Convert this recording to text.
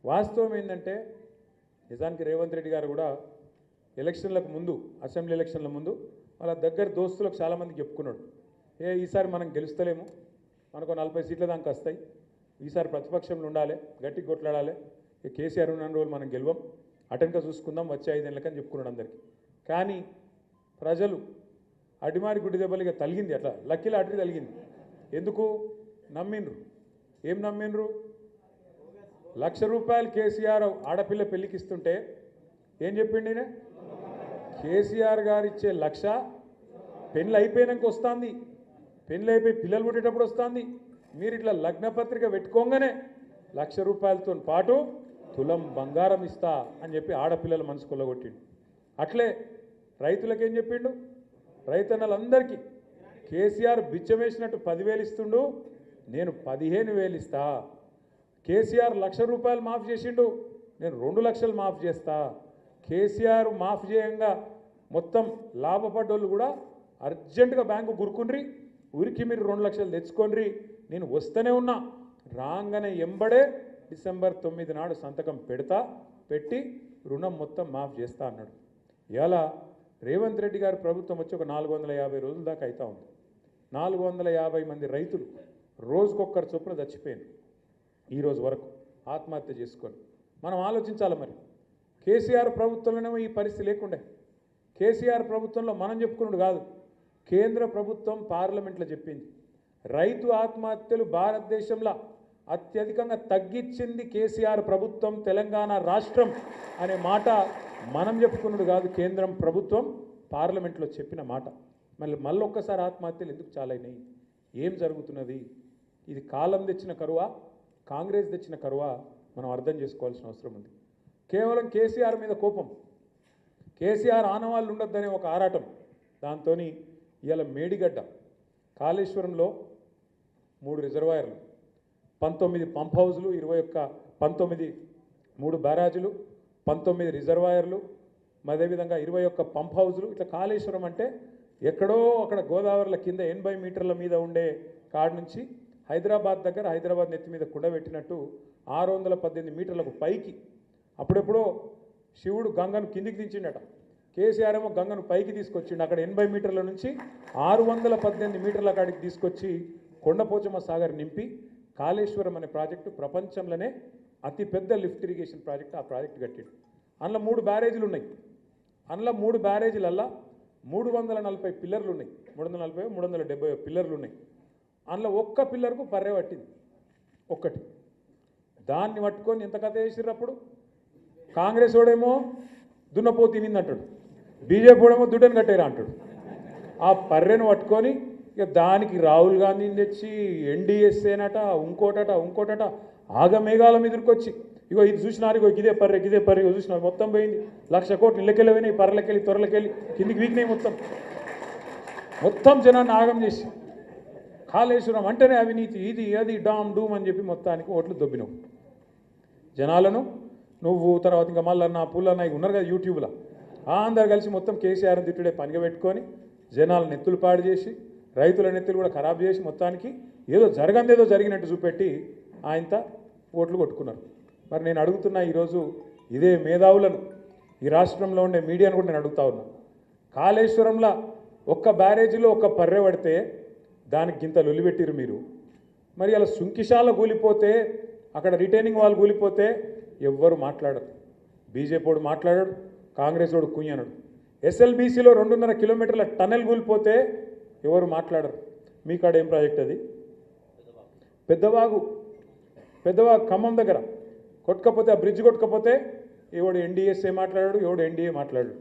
వాస్తవం ఏంటంటే నిజానికి రేవంత్ రెడ్డి గారు కూడా ఎలక్షన్లకు ముందు అసెంబ్లీ ఎలక్షన్ల ముందు వాళ్ళ దగ్గర దోస్తులకు చాలామందికి చెప్పుకున్నాడు, ఈసారి మనం గెలుస్తలేము, మనకు 40 సీట్ల దాకా వస్తాయి, ఈసారి ప్రతిపక్షంలో ఉండాలి, గట్టి కొట్లాడాలి, కేసీఆర్ ఉన్న రోజులు మనం గెలవం, అటెంక చూసుకుందాం వచ్చే 5 ఏళ్ళకని చెప్పుకున్నాడు అందరికీ. కానీ ప్రజలు అడిమారి గుడ్డి దెబ్బలుగా తలిగింది, అట్లా లక్కీలో అడిగి తలిగింది. ఎందుకు నమ్మిండ్రు? ఏం నమ్మిండ్రు? ₹1,00,000 కేసీఆర్ ఆడపిల్ల పెళ్లికి ఇస్తుంటే ఏం చెప్పిండి? కేసీఆర్ గారు ఇచ్చే 1,00,000 పెళ్ళి అయిపోయినాక వస్తుంది, పెళ్ళి అయిపోయి పిల్లలు పుట్టేటప్పుడు వస్తుంది. మీరు ఇట్లా లగ్నపత్రిక పెట్టుకోగానే ₹1,00,000తో పాటు తులం బంగారం ఇస్తా అని చెప్పి ఆడపిల్లల మనసు కొల్లగొట్టిండు. అట్లే రైతులకేం చెప్పిండు? రైతన్నలందరికీ కేసీఆర్ బిచ్చమేసినట్టు 10,000 ఇస్తుండు, నేను 15,000 ఇస్తా. కేసీఆర్ ₹1,00,000 మాఫ్ చేసిండు, నేను 2 లక్షలు మాఫ్ చేస్తా. కేసీఆర్ మాఫ్ చేయంగా మొత్తం లాభపడ్డోళ్ళు కూడా అర్జెంటుగా బ్యాంకు గురుకుండ్రి, ఊరికి మీరు 2 లక్షలు తెచ్చుకోండి, నేను వస్తూనే ఉన్నా, రాగానే ఎంబడే డిసెంబర్ 9 నాడు సంతకం పెట్టి రుణం మొత్తం మాఫ్ చేస్తా అన్నాడు. ఇలా రేవంత్ రెడ్డి గారు ప్రభుత్వం వచ్చి ఒక 450 రోజుల దాకా అవుతా ఉంది. 450 మంది రైతులు రోజుకొక్కరు చొప్పున చచ్చిపోయింది ఈరోజు వరకు ఆత్మహత్య చేసుకొని. మనం ఆలోచించాలి, మరి కేసీఆర్ ప్రభుత్వంలోనేమో ఈ పరిస్థితి లేకుండే. కేసీఆర్ ప్రభుత్వంలో మనం చెప్పుకున్నాడు కాదు, కేంద్ర ప్రభుత్వం పార్లమెంట్లో చెప్పింది, రైతు ఆత్మహత్యలు భారతదేశంలో అత్యధికంగా తగ్గించింది కేసీఆర్ ప్రభుత్వం, తెలంగాణ రాష్ట్రం అనే మాట మనం చెప్పుకున్నాడు కాదు, కేంద్రం ప్రభుత్వం పార్లమెంట్లో చెప్పిన మాట. మళ్ళీ ఒక్కసారి ఆత్మహత్యలు ఎందుకు చాలైనాయి? ఏం జరుగుతున్నది? ఇది కాలం తెచ్చిన కరువా, కాంగ్రెస్ తెచ్చిన కరువా? మనం అర్థం చేసుకోవాల్సిన అవసరం ఉంది. కేవలం కేసీఆర్ మీద కోపం, కేసీఆర్ ఆనవాళ్ళు ఉండొద్దనే ఒక ఆరాటం, దాంతో ఇవాళ మేడిగడ్డ కాళేశ్వరంలో 3 రిజర్వాయర్లు, 19 పంప్ హౌజులు, 3 బ్యారాజులు, 19 రిజర్వాయర్లు, అదేవిధంగా 21 పంప్ హౌజులు. ఇట్లా కాళేశ్వరం అంటే ఎక్కడో అక్కడ గోదావరిల కింద 80 మీటర్ల మీద ఉండే కాడ నుంచి హైదరాబాద్ దగ్గర, హైదరాబాద్ నెత్తి మీద కుండబెట్టినట్టు 618 మీటర్లకు పైకి అప్పుడెప్పుడో శివుడు గంగను కిందికి దించిండట, కేసీఆర్ ఏమో గంగను పైకి తీసుకొచ్చిండు. అక్కడ 80 మీటర్ల నుంచి 618 మీటర్ల కాడికి తీసుకొచ్చి కొండపోచమ్మ సాగర్ నింపి కాళేశ్వరం అనే ప్రాజెక్టు ప్రపంచంలోనే అతిపెద్ద లిఫ్ట్ ఇరిగేషన్ ప్రాజెక్టు, ఆ ప్రాజెక్టు కట్టిండు. అందులో 3 బ్యారేజీలు ఉన్నాయి. అందులో 3 బ్యారేజీలల్లా 340 పిల్లర్లు ఉన్నాయి, 370 పిల్లర్లు ఉన్నాయి. అందులో ఒక్క పిల్లర్కు పర్రె పట్టింది, ఒక్కటి. దాన్ని పట్టుకొని ఎంత కథ చేసిర్రు? కాంగ్రెస్ వాడేమో దున్నపోతు తినిందంటాడు, బీజేపీ వాడేమో దుడ్డను కట్టేరా అంటాడు. ఆ పర్రెను పట్టుకొని ఇక దానికి రాహుల్ గాంధీని తెచ్చి ఎన్డీఎస్ఏనట, ఇంకోటట ఆగమేఘాల మీదకి ఇగో ఇది చూసినారు, ఇగో ఇదే పర్రె ఇగో చూసినారు, మొత్తం పోయింది. 1,00,000 కోట్లు ఇళ్ళకెళ్ళి పోయినాయి, పర్రెలకెళ్ళి త్వరలకెళ్ళి కిందికి వీకినాయి, మొత్తం జనాన్ని ఆగం చేసి కాళేశ్వరం అంటేనే అవినీతి, ఇది అది డామ్ డూమ్ అని చెప్పి మొత్తానికి ఓట్లు దొబ్బినావు జనాలను. నువ్వు తర్వాత ఇంకా మళ్ళీ పుల్లన్న ఉన్నారు కదా యూట్యూబ్లో, అందరు కలిసి మొత్తం కేసీఆర్ తిట్టుడే పనిగా పెట్టుకొని జనాల నెత్తులు పాడు చేసి, రైతుల నెత్తులు కూడా ఖరాబ్ చేసి, మొత్తానికి ఏదో జరిగినట్టు చూపెట్టి ఆయనత ఓట్లు కొట్టుకున్నారు. మరి నేను అడుగుతున్నా ఈరోజు ఇదే మేధావులను, ఈ రాష్ట్రంలో ఉండే మీడియాను కూడా నేను అడుగుతా ఉన్నా, కాళేశ్వరంలో ఒక్క బ్యారేజీలో ఒక్క పర్రె పడితే దానికి ఇంత లొలిపెట్టిరు మీరు. మరి అలా సుంకిశాల కూలిపోతే, అక్కడ రిటైనింగ్ వాల్ కూలిపోతే ఎవ్వరు మాట్లాడరు, బీజేపీ వాడు మాట్లాడాడు, కాంగ్రెస్ వాడు కుయ్యనడు. ఎస్ఎల్బీసీలో 2.5 కిలోమీటర్ల టనెల్ కూలిపోతే ఎవరు మాట్లాడరు. మీ కాడ ఏం ప్రాజెక్ట్ అది? పెద్దవాగు ఖమ్మం దగ్గర కొట్టుకపోతే, ఆ బ్రిడ్జ్ కొట్టుకపోతే ఎవడు ఎన్డీఎస్ఏ మాట్లాడాడు, ఎవడు ఎన్డీఏ మాట్లాడాడు.